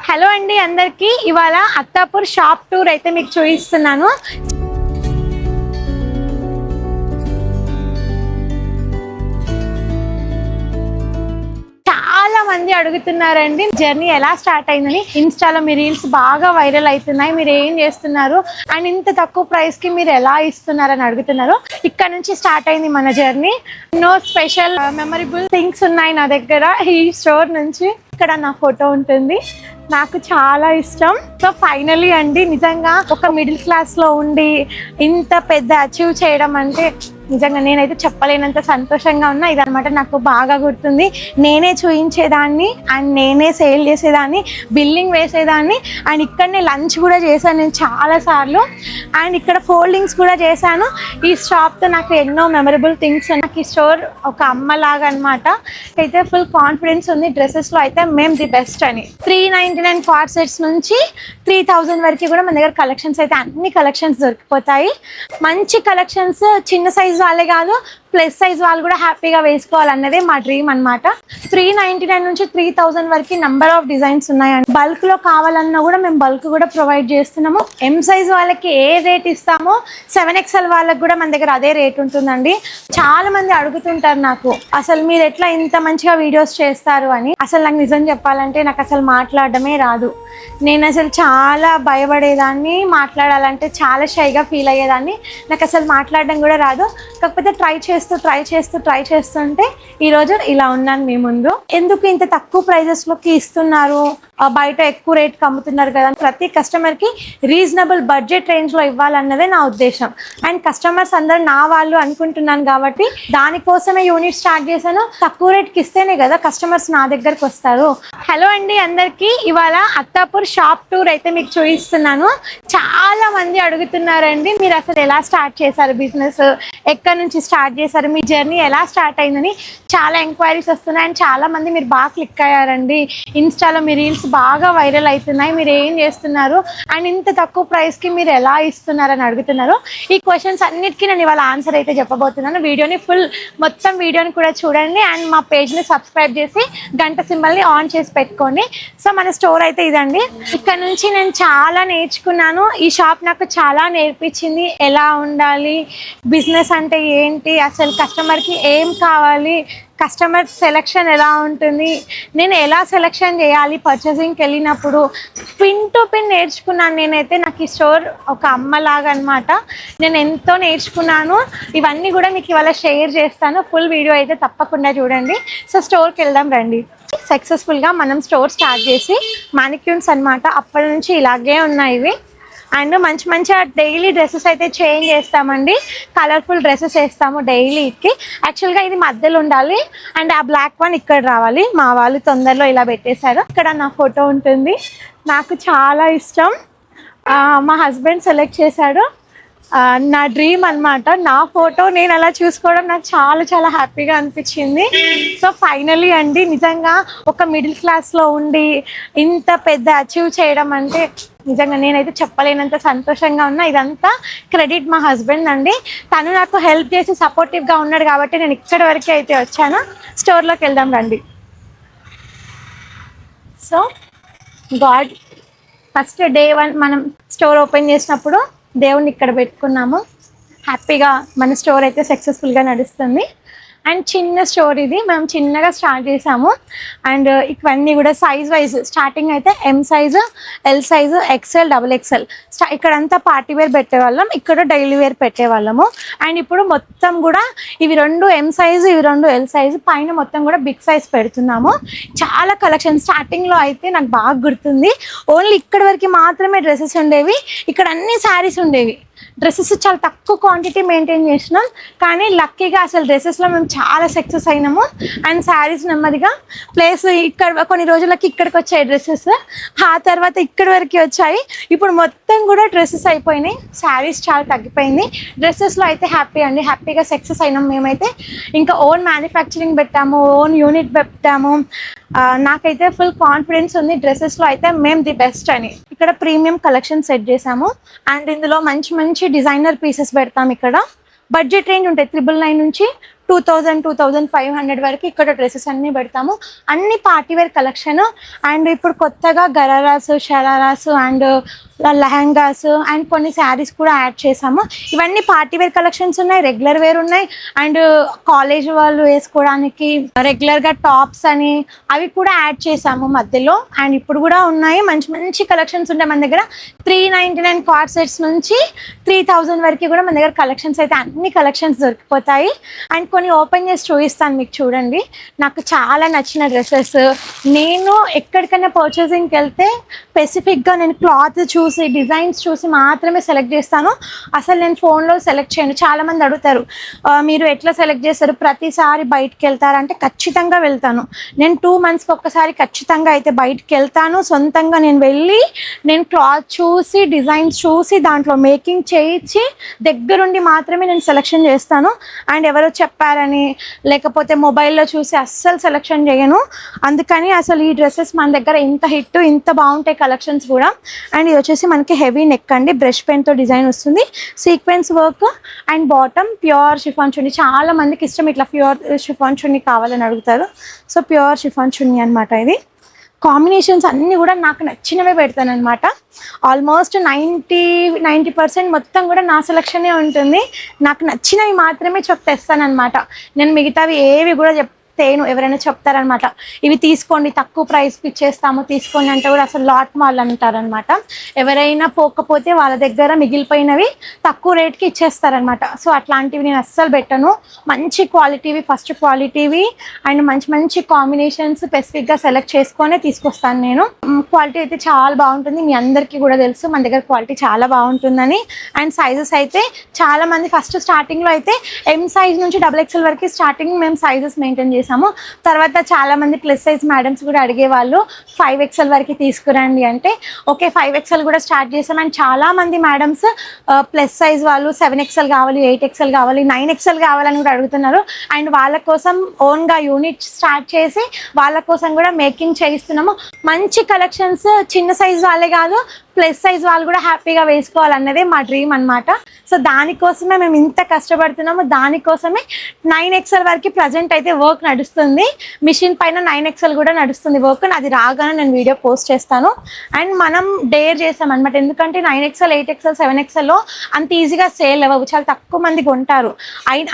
Hello అండి అందరికీ ఇవాళ అత్తాపూర్ షాప్ టూర్ అయితే మీకు చూపిస్తున్నాను. చాలా మంది అడుగుతున్నారండి జర్నీ ఎలా స్టార్ట్ అయిందని. ఇన్స్టాలో మీ రీల్స్ బాగా వైరల్ అవుతున్నాయి, మీరు ఏం చేస్తున్నారు అండ్ ఇంత తక్కువ ప్రైస్ కి మీరు ఎలా ఇస్తున్నారని అడుగుతున్నారు. ఇక్కడ నుంచి స్టార్ట్ అయింది మన జర్నీ. ఎన్నో స్పెషల్ మెమరబుల్ థింగ్స్ ఉన్నాయి నా దగ్గర ఈ స్టోర్ నుంచి. ఇక్కడ నా ఫోటో ఉంటుంది, నాకు చాలా ఇష్టం. సో ఫైనలీ అండి, నిజంగా ఒక మిడిల్ క్లాస్ లో ఉండి ఇంత పెద్ద అచీవ్ చేయడం అంటే నిజంగా నేనైతే చెప్పలేనంత సంతోషంగా ఉన్నా. ఇదనమాట నాకు బాగా గుర్తుంది. నేనే చూయించేదాన్ని అండ్ నేనే సేల్ చేసేదాన్ని, బిల్లింగ్ వేసేదాన్ని అండ్ ఇక్కడనే లంచ్ కూడా చేశాను నేను చాలాసార్లు. అండ్ ఇక్కడ ఫోల్డింగ్స్ కూడా చేశాను. ఈ షాప్తో నాకు ఎన్నో మెమరబుల్ థింగ్స్. నాకు ఈ స్టోర్ ఒక అమ్మలాగా అనమాట. అయితే ఫుల్ కాన్ఫిడెన్స్ ఉంది డ్రెస్సెస్లో అయితే మేము ది బెస్ట్ అని. 399 కార్డ్ సెట్స్ నుంచి 3000 వరకు కూడా మన దగ్గర కలెక్షన్స్ అయితే అన్ని కలెక్షన్స్ దొరికిపోతాయి. మంచి కలెక్షన్స్, చిన్న సైజ్ వాళ్ళే కాదు ప్లస్ సైజ్ వాళ్ళు కూడా హ్యాపీగా వేసుకోవాలన్నదే మా డ్రీమ్ అనమాట. 399 నుంచి 3000 వరకు నెంబర్ ఆఫ్ డిజైన్స్ ఉన్నాయండి. బల్క్ లో కావాలన్నా కూడా మేము బల్క్ కూడా ప్రొవైడ్ చేస్తున్నాము. ఎం సైజ్ వాళ్ళకి ఏ రేట్ ఇస్తామో 7XL వాళ్ళకి కూడా మన దగ్గర అదే రేట్ ఉంటుందండి. చాలా మంది అడుగుతుంటారు నాకు, అసలు మీరు ఎట్లా ఇంత మంచిగా వీడియోస్ చేస్తారు అని. అసలు నాకు నిజం చెప్పాలంటే నాకు అసలు మాట్లాడడమే రాదు. నేను అసలు చాలా భయపడేదాన్ని, మాట్లాడాలంటే చాలా షైగా ఫీల్ అయ్యేదాన్ని. నాకు అసలు మాట్లాడడం కూడా రాదు. కాకపోతే ట్రై చేస్తుంటే ఈరోజు ఇలా ఉన్నాను మీ ముందు. ఎందుకు ఇంత తక్కువ ప్రైజెస్లోకి ఇస్తున్నారు, బయట ఎక్కువ రేట్కి అమ్ముతున్నారు కదా. ప్రతి కస్టమర్కి రీజనబుల్ బడ్జెట్ రేంజ్లో ఇవ్వాలన్నదే నా ఉద్దేశం. అండ్ కస్టమర్స్ అందరు నా వాళ్ళు అనుకుంటున్నాను కాబట్టి దానికోసమే యూనిట్ స్టార్ట్ చేశాను. తక్కువ రేట్కి ఇస్తేనే కదా కస్టమర్స్ నా దగ్గరకు వస్తారు. హలో అండి అందరికీ, ఇవాళ అత్తాపూర్ షాప్ టూర్ అయితే మీకు చూపిస్తున్నాను. చాలా మంది అడుగుతున్నారండి, మీరు అసలు ఎలా స్టార్ట్ చేశారు బిజినెస్, ఎక్కడి నుంచి స్టార్ట్ చేశారు, మీ జర్నీ ఎలా స్టార్ట్ అయిందని చాలా ఎంక్వైరీస్ వస్తున్నాయి. అండ్ చాలా మంది మీరు బాగా క్లిక్ అయ్యారండి, ఇన్స్టాలో మీ రీల్స్ బాగా వైరల్ అవుతున్నాయి, మీరు ఏం చేస్తున్నారు అండ్ ఇంత తక్కువ ప్రైస్కి మీరు ఎలా ఇస్తున్నారని అడుగుతున్నారు. ఈ క్వశ్చన్స్ అన్నిటికీ నేను ఇవాళ ఆన్సర్ అయితే చెప్పబోతున్నాను. వీడియోని మొత్తం వీడియోని కూడా చూడండి అండ్ మా పేజ్ని సబ్స్క్రైబ్ చేసి గంట సింబల్ని ఆన్ చేసి పెట్టుకోండి. సో మన స్టోర్ అయితే ఇదండి. ఇక్కడ నుంచి నేను చాలా నేర్చుకున్నాను. ఈ షాప్ నాకు చాలా నేర్పించింది, ఎలా ఉండాలి, బిజినెస్ అంటే ఏంటి, అసలు కస్టమర్కి ఏం కావాలి, కస్టమర్ సెలెక్షన్ ఎలా ఉంటుంది, నేను ఎలా సెలెక్షన్ చేయాలి పర్చేసింగ్కి వెళ్ళినప్పుడు, పిన్ టు పిన్ నేర్చుకున్నాను నేనైతే. నాకు ఈ స్టోర్ ఒక అమ్మలాగా అనమాట. నేను ఎంతో నేర్చుకున్నాను. ఇవన్నీ కూడా మీకు ఇవాళ షేర్ చేస్తాను. ఫుల్ వీడియో అయితే తప్పకుండా చూడండి. సో స్టోర్కి వెళ్దాం రండి. సక్సెస్ఫుల్గా మనం స్టోర్ స్టార్ట్ చేసి మానిక్యూన్స్ అనమాట. అప్పటి నుంచి ఇలాగే ఉన్నాయి ఇవి. అండ్ మంచిగా డైలీ డ్రెస్సెస్ అయితే చేంజ్ చేస్తామండి. కలర్ఫుల్ డ్రెస్సెస్ వేస్తాము డైలీకి. యాక్చువల్గా ఇది మధ్యలో ఉండాలి అండ్ ఆ బ్లాక్ వన్ ఇక్కడ రావాలి. మా వాళ్ళు తొందరలో ఇలా పెట్టేశారు. ఇక్కడ నా ఫోటో ఉంటుంది, నాకు చాలా ఇష్టం. మా హస్బెండ్ సెలెక్ట్ చేశాడు. నా డ్రీమ్ అనమాట. నా ఫోటో నేను అలా చూసుకోవడం నాకు చాలా హ్యాపీగా అనిపించింది. సో ఫైనలీ అండి, నిజంగా ఒక మిడిల్ క్లాస్లో ఉండి ఇంత పెద్ద అచీవ్ చేయడం అంటే నిజంగా నేనైతే చెప్పలేనంత సంతోషంగా ఉన్నా. ఇదంతా క్రెడిట్ మా హస్బెండ్ అండి. తను నాకు హెల్ప్ చేసి సపోర్టివ్గా ఉన్నాడు కాబట్టి నేను ఇక్కడి వరకు అయితే వచ్చాను. స్టోర్లోకి వెళ్దాం రండి. సో గాడ్, ఫస్ట్ డే 1 మనం స్టోర్ ఓపెన్ చేసినప్పుడు దేవుణ్ణి ఇక్కడ పెట్టుకున్నాము. హ్యాపీగా మన స్టోర్ అయితే సక్సెస్ఫుల్గా నడుస్తుంది. అండ్ చిన్న స్టోర్ ఇది, మేము చిన్నగా స్టార్ట్ చేసాము. అండ్ ఇవన్నీ కూడా సైజ్ వైజ్ స్టార్టింగ్ అయితే M size, L size, XL, XXL. ఇక్కడంతా పార్టీ వేర్ పెట్టేవాళ్ళం, ఇక్కడ డైలీ వేర్ పెట్టేవాళ్ళము. అండ్ ఇప్పుడు మొత్తం కూడా ఇవి 2 ఎం సైజు, ఇవి 2 ఎల్ సైజు, పైన మొత్తం కూడా బిగ్ సైజ్ పెడుతున్నాము. చాలా కలెక్షన్. స్టార్టింగ్లో అయితే నాకు బాగా గుర్తుంది, ఓన్లీ ఇక్కడి వరకు మాత్రమే డ్రెస్సెస్ ఉండేవి. ఇక్కడ అన్ని శారీస్ ఉండేవి. డ్రెస్సెస్ చాలా తక్కువ క్వాంటిటీ మెయింటైన్ చేసినాం, కానీ లక్కీగా అసలు డ్రెస్సెస్లో మేము చాలా సక్సెస్ అయినాము. అండ్ శారీస్ నెమ్మదిగా ప్లేస్ ఇక్కడ కొన్ని రోజులకి ఇక్కడికి వచ్చాయి డ్రెస్సెస్, ఆ తర్వాత ఇక్కడి వరకు వచ్చాయి. ఇప్పుడు మొత్తం కూడా డ్రెస్సెస్ అయిపోయినాయి, శారీస్ చాలా తగ్గిపోయింది. డ్రెస్సెస్లో అయితే హ్యాపీగా సక్సెస్ అయినాం మేమైతే. ఇంకా ఓన్ మ్యానుఫ్యాక్చరింగ్ పెట్టాము, ఓన్ యూనిట్ పెట్టాము. నాకైతే ఫుల్ కాన్ఫిడెన్స్ ఉంది డ్రెస్సెస్లో అయితే మేము ది బెస్ట్ అని. ఇక్కడ ప్రీమియం కలెక్షన్ సెట్ చేసాము అండ్ ఇందులో మంచి డిజైనర్ పీసెస్ పెడతాం. ఇక్కడ బడ్జెట్ రేంజ్ ఉంటాయి 999 నుంచి 2,000-2,500 వరకు ఇక్కడ డ్రెస్సెస్ అన్నీ పెడతాము. అన్ని పార్టీవేర్ కలెక్షన్. అండ్ ఇప్పుడు కొత్తగా గరారాస్, షరారాస్ అండ్ లెహంగాస్ అండ్ కొన్ని శారీస్ కూడా యాడ్ చేసాము. ఇవన్నీ పార్టీవేర్ కలెక్షన్స్ ఉన్నాయి, రెగ్యులర్ వేర్ ఉన్నాయి, అండ్ కాలేజ్ వాళ్ళు వేసుకోవడానికి రెగ్యులర్గా టాప్స్ అని అవి కూడా యాడ్ చేసాము మధ్యలో. అండ్ ఇప్పుడు కూడా ఉన్నాయి, మంచి మంచి కలెక్షన్స్ ఉంటాయి మన దగ్గర. 399 కార్డ్ సెట్స్ నుంచి 3,000 వరకు కూడా మన దగ్గర కలెక్షన్స్ అయితే అన్ని కలెక్షన్స్ దొరికిపోతాయి. అండ్ కొన్ని ఓపెన్ చేసి చూపిస్తాను మీకు, చూడండి. నాకు చాలా నచ్చిన డ్రెస్సెస్. నేను ఎక్కడికైనా పర్చేసింగ్కి వెళ్తే స్పెసిఫిక్గా నేను క్లాత్ చూసి డిజైన్స్ చూసి మాత్రమే సెలెక్ట్ చేస్తాను. అసలు నేను ఫోన్లో సెలెక్ట్ చేయను. చాలామంది అడుగుతారు మీరు ఎట్లా సెలెక్ట్ చేస్తారు, ప్రతిసారి బయటికి వెళ్తారంటే ఖచ్చితంగా వెళ్తాను. నేను 2 monthsకి ఒక్కసారి ఖచ్చితంగా అయితే బయటికి వెళ్తాను. సొంతంగా నేను వెళ్ళి నేను క్లాత్ చూసి డిజైన్స్ చూసి దాంట్లో మేకింగ్ చేయించి దగ్గరుండి మాత్రమే నేను సెలెక్షన్ చేస్తాను. అండ్ ఎవరో చెప్పారని లేకపోతే మొబైల్లో చూసి అస్సలు సెలెక్షన్ చేయను. అందుకని అసలు ఈ డ్రెస్సెస్ మన దగ్గర ఇంత హిట్, ఇంత బాగుంటాయి కలెక్షన్స్ కూడా. అండ్ ఇది వచ్చేసి మనకి హెవీ నెక్ అండి, బ్రష్ పెన్తో డిజైన్ వస్తుంది, sequence work and bottom pure chiffon chunni. చాలా మందికి ఇష్టం ఇట్లా ప్యూర్ షిఫాన్ చున్నీ కావాలని అడుగుతారు. సో ప్యూర్ షిఫాన్ చున్నీ అనమాట ఇది. కాంబినేషన్స్ అన్నీ కూడా నాకు నచ్చినవే పెడతాను అనమాట. ఆల్మోస్ట్ 90% మొత్తం కూడా నా సెలక్షనే ఉంటుంది. నాకు నచ్చినవి మాత్రమే తెస్తానమాట. నేను మిగతావి ఏవి కూడా తేను. ఎవరైనా చెప్తారనమాట ఇవి తీసుకోండి తక్కువ ప్రైస్కి ఇచ్చేస్తాము తీసుకోండి అంటే కూడా అసలు లాట్ వాళ్ళు అంటారనమాట. ఎవరైనా పోకపోతే వాళ్ళ దగ్గర మిగిలిపోయినవి తక్కువ రేట్కి ఇచ్చేస్తారనమాట. సో అట్లాంటివి నేను అస్సలు పెట్టను. మంచి క్వాలిటీవి, ఫస్ట్ క్వాలిటీవి అండ్ మంచి మంచి కాంబినేషన్స్ స్పెసిఫిక్గా సెలెక్ట్ చేసుకొనే తీసుకొస్తాను నేను. క్వాలిటీ అయితే చాలా బాగుంటుంది. మీ అందరికీ కూడా తెలుసు మన దగ్గర క్వాలిటీ చాలా బాగుంటుందని. అండ్ సైజెస్ అయితే చాలామంది ఫస్ట్ స్టార్టింగ్లో అయితే M సైజ్ నుంచి XXL వరకు స్టార్టింగ్ మేము సైజెస్ మెయింటైన్ చేస్తాము. తర్వాత చాలా మంది ప్లస్ సైజ్ మేడమ్స్ కూడా అడిగేవాళ్ళు 5XL వరకు తీసుకురండి అంటే ఓకే 5XL కూడా స్టార్ట్ చేసాం. అండ్ చాలా మంది మేడమ్స్ ప్లస్ సైజ్ వాళ్ళు 7XL కావాలి, 8XL కావాలి, 9XL కావాలని కూడా అడుగుతున్నారు. అండ్ వాళ్ళ కోసం ఓన్గా యూనిట్ స్టార్ట్ చేసి వాళ్ళ కోసం కూడా మేకింగ్ చేయిస్తున్నాము. మంచి కలెక్షన్స్ చిన్న సైజ్ వాళ్ళే కాదు ప్లస్ సైజ్ వాళ్ళు కూడా హ్యాపీగా వేసుకోవాలన్నదే మా డ్రీమ్ అనమాట. సో దానికోసమే మేము ఇంత కష్టపడుతున్నాము. దానికోసమే 9XL వరకు ప్రజెంట్ అయితే వర్క్ నడుస్తుంది. మిషన్ పైన 9XL కూడా నడుస్తుంది వర్క్. అది రాగానే నేను వీడియో పోస్ట్ చేస్తాను. అండ్ మనం డేర్ చేసాం అనమాట. ఎందుకంటే 9XL, 8XL, 7XLలో అంత ఈజీగా సేల్ అవ్వవు, చాలా తక్కువ మంది కొంటారు.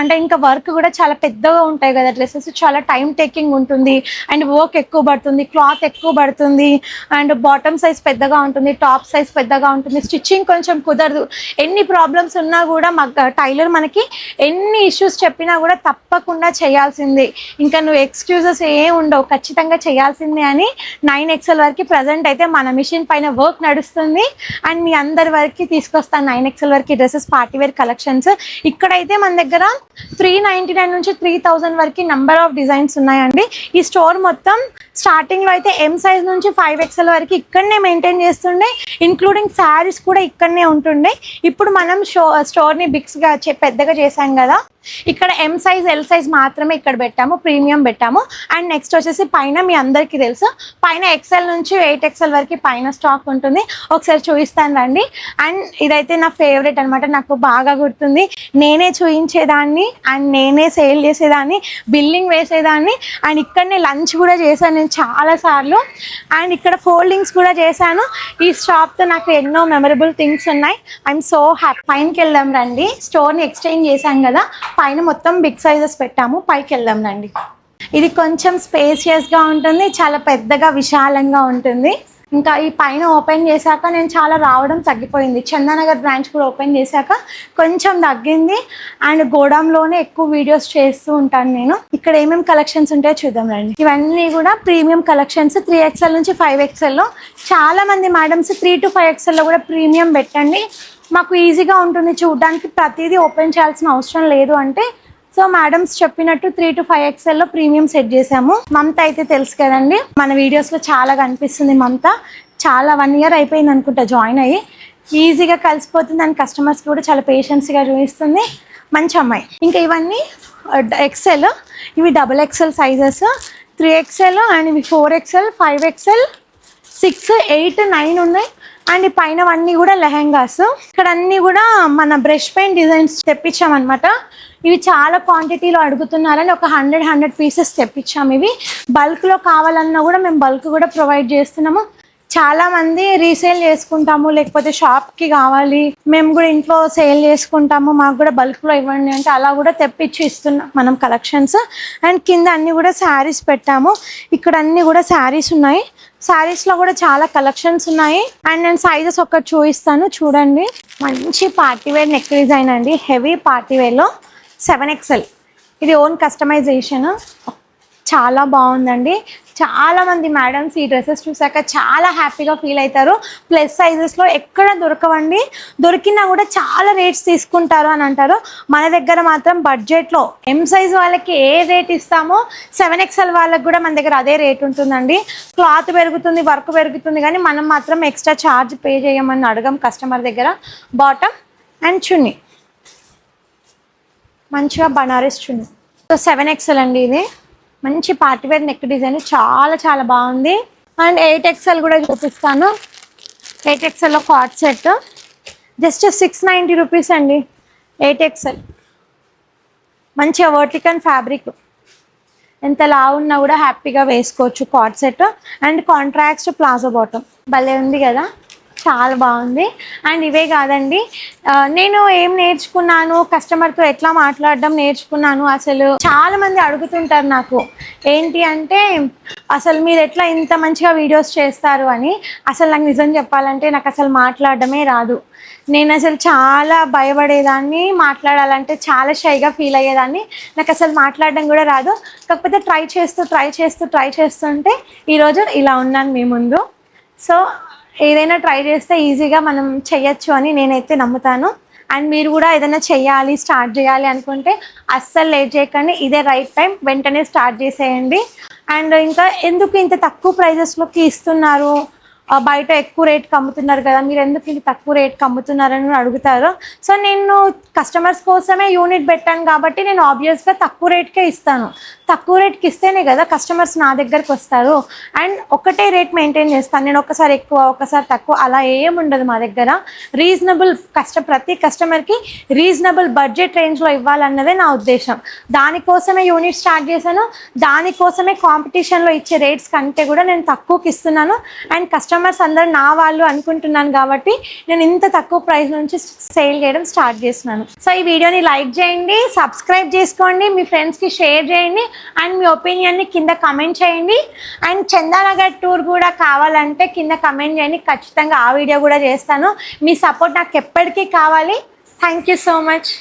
అంటే ఇంకా వర్క్ కూడా చాలా పెద్దగా ఉంటాయి కదా డ్రెస్సెస్, చాలా టైం టేకింగ్ ఉంటుంది. అండ్ వర్క్ ఎక్కువ పడుతుంది, క్లాత్ ఎక్కువ పడుతుంది, అండ్ బాటమ్ సైజ్ పెద్దగా ఉంటుంది, టాప్ సైజ్ పెద్దగా ఉంటుంది, స్టిచ్చింగ్ కొంచెం కుదరదు. ఎన్ని ప్రాబ్లమ్స్ ఉన్నా కూడా టైలర్ మనకి ఎన్ని ఇష్యూస్ చెప్పినా కూడా తప్పకుండా చేయాల్సిందే. ఇంకా నువ్వు ఎక్స్క్యూజెస్ ఏం ఉండవు, ఖచ్చితంగా చేయాల్సిందే అని 9XL వరకు ప్రజెంట్ అయితే మన మిషన్ పైన వర్క్ నడుస్తుంది. అండ్ మీ అందరి వరకు తీసుకొస్తాను 9XL వరకు డ్రెస్సెస్, పార్టీవేర్ కలెక్షన్స్. ఇక్కడైతే మన దగ్గర 399 నుంచి 3,000 వరకు నెంబర్ ఆఫ్ డిజైన్స్ ఉన్నాయండి. ఈ స్టోర్ మొత్తం స్టార్టింగ్లో అయితే M సైజ్ నుంచి 5XL వరకు ఇక్కడనే మెయింటైన్ చేస్తుండే, ఇంక్లూడింగ్ శారీస్ కూడా ఇక్కడనే ఉంటుండే. ఇప్పుడు మనం స్టోర్ని బిగ్స్గా పెద్దగా చేశాం కదా, ఇక్కడ M సైజ్, L సైజ్ మాత్రమే ఇక్కడ పెట్టాము, ప్రీమియం పెట్టాము. అండ్ నెక్స్ట్ వచ్చేసి పైన మీ అందరికీ తెలుసు పైన XL నుంచి 8XL వరకు పైన స్టాక్ ఉంటుంది. ఒకసారి చూపిస్తాను రండి. అండ్ ఇదైతే నా ఫేవరెట్ అనమాట, నాకు బాగా గుర్తుంది. నేనే చూపించేదాన్ని అండ్ నేనే సేల్ చేసేదాన్ని, బిల్లింగ్ వేసేదాన్ని. అండ్ ఇక్కడనే లంచ్ కూడా చేశాను నేను చాలాసార్లు. అండ్ ఇక్కడ ఫోల్డింగ్స్ కూడా చేశాను. ఈ షాప్తో నాకు ఎన్నో మెమరబుల్ థింగ్స్ ఉన్నాయి. I'm so happy. పైనకి వెళ్దాం రండి. స్టోర్ని ఎక్స్చేంజ్ చేశాం కదా, పైన మొత్తం బిగ్ సైజెస్ పెట్టాము, పైకి వెళ్దాం రండి. ఇది కొంచెం స్పేసియస్గా ఉంటుంది, చాలా పెద్దగా విశాలంగా ఉంటుంది. ఇంకా ఈ పైన ఓపెన్ చేశాక నేను చాలా రావడం తగ్గిపోయింది. చందానగర్ బ్రాంచ్ కూడా ఓపెన్ చేశాక కొంచెం తగ్గింది. అండ్ గోడౌన్లోనే ఎక్కువ వీడియోస్ చేస్తూ ఉంటాను నేను. ఇక్కడ ఏమేమి కలెక్షన్స్ ఉంటాయో చూద్దాం రండి. ఇవన్నీ కూడా ప్రీమియం కలెక్షన్స్. 3XL నుంచి 5XLలో చాలా మంది మేడమ్స్ 3 to 5XLలో కూడా ప్రీమియం పెట్టండి, మాకు ఈజీగా ఉంటుంది చూడడానికి, ప్రతిదీ ఓపెన్ చేయాల్సిన అవసరం లేదు అంటే. సో మేడమ్స్ చెప్పినట్టు 3 to 5XLలో ప్రీమియం సెట్ చేసాము. మమత అయితే తెలుసు కదండి, మన వీడియోస్లో చాలా కనిపిస్తుంది. మమత చాలా 1 year అయిపోయింది అనుకుంటా జాయిన్ అయ్యి. ఈజీగా కలిసిపోతుంది అండ్ కస్టమర్స్కి కూడా చాలా పేషెన్స్గా చూపిస్తుంది, మంచి అమ్మాయి. ఇంకా ఇవన్నీ XL, ఇవి XXL సైజెస్, 3XL అండ్ ఇవి 4XL, 5XL, 6, 8, 9 ఉన్నాయి. అండ్ ఈ పైనవన్నీ కూడా లెహెంగాస్. ఇక్కడ అన్నీ కూడా మన బ్రష్ పెయింట్ డిజైన్స్ తెప్పించామన్నమాట. ఇవి చాలా క్వాంటిటీలో అడుగుతున్నారని ఒక 100 పీసెస్ తెప్పించాము. ఇవి బల్క్లో కావాలన్నా కూడా మేము బల్క్ కూడా ప్రొవైడ్ చేస్తున్నాము. చాలామంది రీసేల్ చేసుకుంటాము, లేకపోతే షాప్కి కావాలి, మేము కూడా ఇంట్లో సేల్ చేసుకుంటాము, మాకు కూడా బల్క్లో ఇవ్వండి అంటే అలా కూడా తెప్పించి ఇస్తున్నాం మనం కలెక్షన్స్. అండ్ కింద అన్నీ కూడా శారీస్ పెట్టాము. ఇక్కడ అన్నీ కూడా శారీస్ ఉన్నాయి. శారీస్లో కూడా చాలా కలెక్షన్స్ ఉన్నాయి. అండ్ నేను సైజెస్ ఒకటి చూపిస్తాను చూడండి. మంచి పార్టీవేర్ నెక్ డిజైన్ అండి, హెవీ పార్టీవేర్లో 7XL. ఇది ఓన్ కస్టమైజేషన్, చాలా బాగుందండి. చాలామంది మేడమ్స్ ఈ డ్రెస్సెస్ చూసాక చాలా హ్యాపీగా ఫీల్ అవుతారు. ప్లస్ సైజెస్లో ఎక్కడ దొరకవండి, దొరికినా కూడా చాలా రేట్స్ తీసుకుంటారు అని అంటారు. మన దగ్గర మాత్రం బడ్జెట్లో ఎం సైజ్ వాళ్ళకి ఏ రేట్ ఇస్తామో 7XL వాళ్ళకి కూడా మన దగ్గర అదే రేట్ ఉంటుందండి. క్లాత్ పెరుగుతుంది, వర్క్ పెరుగుతుంది, కానీ మనం మాత్రం ఎక్స్ట్రా ఛార్జ్ పే చేయమని అడగం కస్టమర్ దగ్గర. బాటమ్ అండ్ చున్నీ మంచిగా బనారస్ చున్నీ. సో 7XL అండి, ఇది మంచి పార్టీవేర్ నెక్ డిజైన్, చాలా చాలా బాగుంది. అండ్ 8XL కూడా చూపిస్తాను. 8XLలో కార్డ్ సెట్ జస్ట్ 690 రూపీస్ అండి. 8XL మంచిగా వర్టికల్ ఫ్యాబ్రిక్, ఎంత లావు ఉన్నా కూడా హ్యాపీగా వేసుకోవచ్చు card set. And contract palazzo bottom భలే ఉంది కదా, చాలా బాగుంది. అండ్ ఇవే కాదండి, నేను ఏం నేర్చుకున్నాను, కస్టమర్తో ఎట్లా మాట్లాడడం నేర్చుకున్నాను. అసలు చాలా మంది అడుగుతుంటారు నాకు, ఏంటి అంటే అసలు మీరు ఎట్లా ఇంత మంచిగా వీడియోస్ చేస్తారు అని. అసలు నాకు నిజం చెప్పాలంటే నాకు అసలు మాట్లాడడమే రాదు. నేను అసలు చాలా భయపడేదాన్ని, మాట్లాడాలంటే చాలా షైగా ఫీల్ అయ్యేదాన్ని. నాకు అసలు మాట్లాడడం కూడా రాదు. కాకపోతే ట్రై చేస్తుంటే ఈరోజు ఇలా ఉన్నాను మీ ముందు. సో ఏదైనా ట్రై చేస్తే ఈజీగా మనం చెయ్యొచ్చు అని నేనైతే నమ్ముతాను. అండ్ మీరు కూడా ఏదైనా చెయ్యాలి, స్టార్ట్ చేయాలి అనుకుంటే అస్సలు లేట్ చేయకండి, ఇదే రైట్ టైం, వెంటనే స్టార్ట్ చేసేయండి. అండ్ ఇంకా ఎందుకు ఇంత తక్కువ ప్రైజెస్లోకి ఇస్తున్నారు, బయట ఎక్కువ రేట్కి అమ్ముతున్నారు కదా, మీరు ఎందుకు ఇంత తక్కువ రేట్కి అమ్ముతున్నారని అడుగుతారు. సో నేను కస్టమర్స్ కోసమే యూనిట్ పెట్టాను కాబట్టి నేను ఆబ్వియస్గా తక్కువ రేట్కే ఇస్తాను. తక్కువ రేట్కి ఇస్తేనే కదా కస్టమర్స్ నా దగ్గరకు వస్తారు. అండ్ ఒకటే రేట్ మెయింటైన్ చేస్తాను నేను, ఒకసారి ఎక్కువ ఒకసారి తక్కువ అలా ఏముండదు మా దగ్గర. రీజనబుల్ ప్రతి కస్టమర్కి రీజనబుల్ బడ్జెట్ రేంజ్లో ఇవ్వాలన్నదే నా ఉద్దేశం. దానికోసమే యూనిట్ స్టార్ట్ చేశాను, దానికోసమే కాంపిటీషన్లో ఇచ్చే రేట్స్ కంటే కూడా నేను తక్కువకి ఇస్తున్నాను. అండ్ కస్టమర్స్ అందరూ నా వాళ్ళు అనుకుంటున్నాను కాబట్టి నేను ఇంత తక్కువ ప్రైస్ నుంచి సేల్ చేయడం స్టార్ట్ చేస్తున్నాను. సో ఈ వీడియోని లైక్ చేయండి, సబ్స్క్రైబ్ చేసుకోండి, మీ ఫ్రెండ్స్కి షేర్ చేయండి. అండ్ మీ ఒపీనియన్ని కింద కమెంట్ చేయండి. అండ్ చందానగర్ టూర్ కూడా కావాలంటే కింద కమెంట్ చేయండి, ఖచ్చితంగా ఆ వీడియో కూడా చేస్తాను. మీ సపోర్ట్ నాకు ఎప్పటికీ కావాలి. Thank you so much.